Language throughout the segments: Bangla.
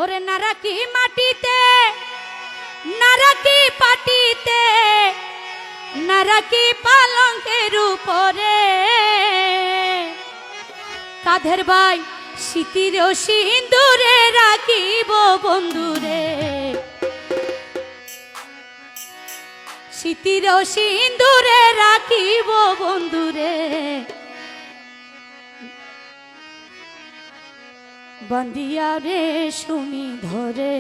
ওরে নারাকি মাটিতে নারাকি পাটিতে নারাকি পালঙ্কের উপরে কাঁধের ভাই স্মৃতির সিন্দুরে রাখিব বন্ধুরে, স্মৃতির সিন্দুরে রাখিব বন্ধুরে। বন্দিয়া রে শুনি ধরে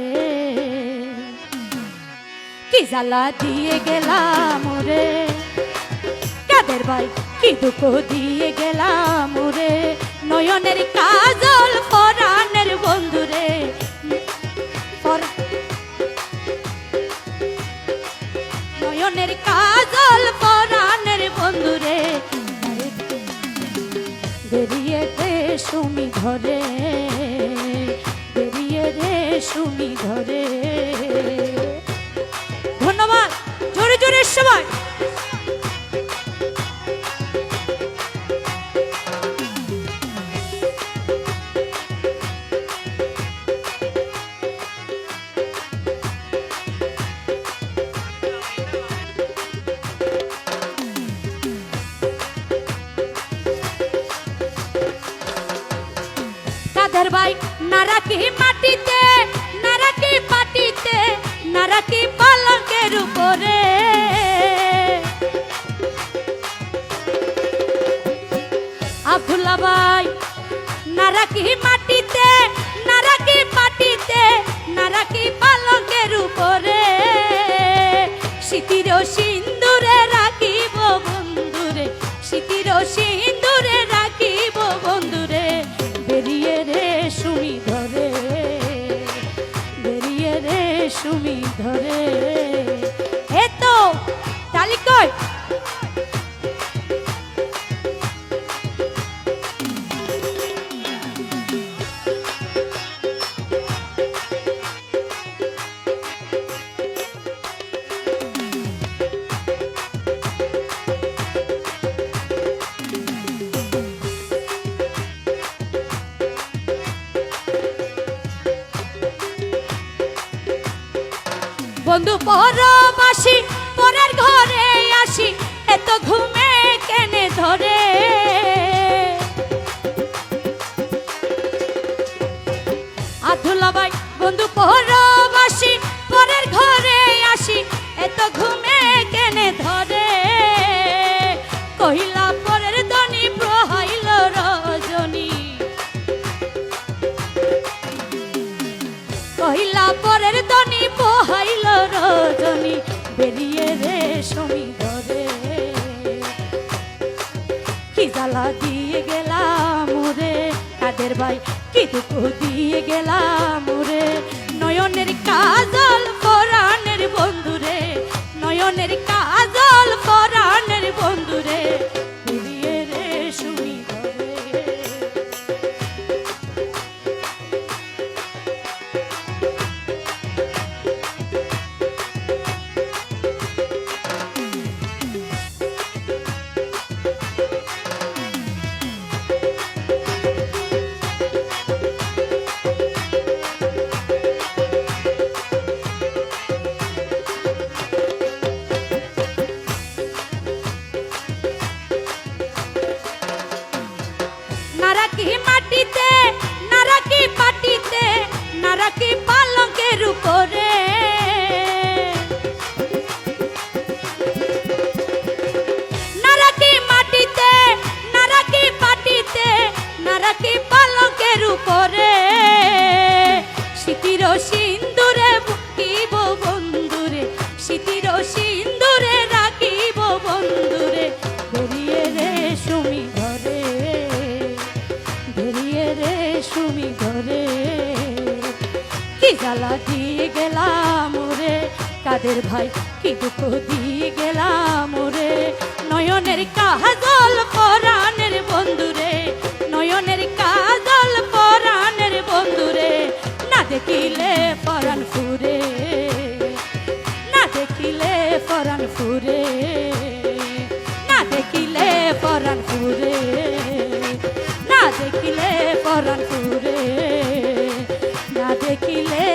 কি জ্বালা দিয়ে গেলাম রে, কাদের ভাই কি দুঃখ দিয়ে গেলাম রে। নয়নের কাজল পরাণের বন্ধুরে, নয়নের কাজল পরাণের বন্ধুরে। বেরিয়ে রে সুমি ধরে, বেরিয়ে রে সুমি ধরে। ধন্যবাদ, জোরে জোরে সবাই। কাঁধের ভাই নারাকি মাটিতে নারাকি পাটিতে নারাকি পালঙ্কের উপরে আব্দুল্লাহ ভাই নারাকি মাটিতে নারাকি পাটিতে নারাকি পালঙ্কের উপরে স্মৃতির সিন্দুরে রাখিব বন্ধুরে, স্মৃতির সিন্দুরে রাখিব বন্ধুরে। বেরিয়ে রে সুমি ধরে, বেরিয়ে রে সুমি ধরে। এতো তালি কই বন্ধু পরবাসী পরের ঘরে আসি এত ঘুমে কেনে ধরে। আব্দুল্লাহ ভাই বন্ধু পরবাসী পরের ঘরে আসি এত ঘুমে কেনে ধরে। কহিলা পরের দনি প্রহাইল রজনী, কহিলা পরের দনি পোহাইল রজনী। বেরিয়ে রে সুমি ধরে কি জ্বালা দিয়ে গেলাম রে, কাদের ভাই কি দুঃখ দিয়ে গেলাম রে। নয়নের কাজল পরাণের বন্ধুরে, নয়নের কাজল পরাণের বন্ধুরে। বেরিয়ে রে সুমি ধরে নারাকি মাটিতে নারাকি পাটিতে নারাকি পালঙ্কের উপরে নারাকি মাটিতে নারাকি পাটিতে নারাকি পালঙ্কের উপরে স্মৃতির সিন্দুরে বুকিব বন্ধুরে, স্মৃতির সিন্দুরে রাখিব বন্ধুরে। বেরিয়ে রে সুমি ধরে, বেরিয়ে রে সুমি ধরে কি জ্বালা দিয়ে গেলাম রে, কাদের ভাই কি দুঃখ দিয়ে গেলাম রে। নয়নের কাজল পরাণের বন্ধুরে, নয়নের কাজল পরাণের বন্ধুরে। না দেখিলে পরাণ ফুরে, না দেখিলে পরাণ ফুরে, না দেখিলে পরাণ ফুরে, না দেখিলে পরাণ ফুরে, না দেখি ছিলে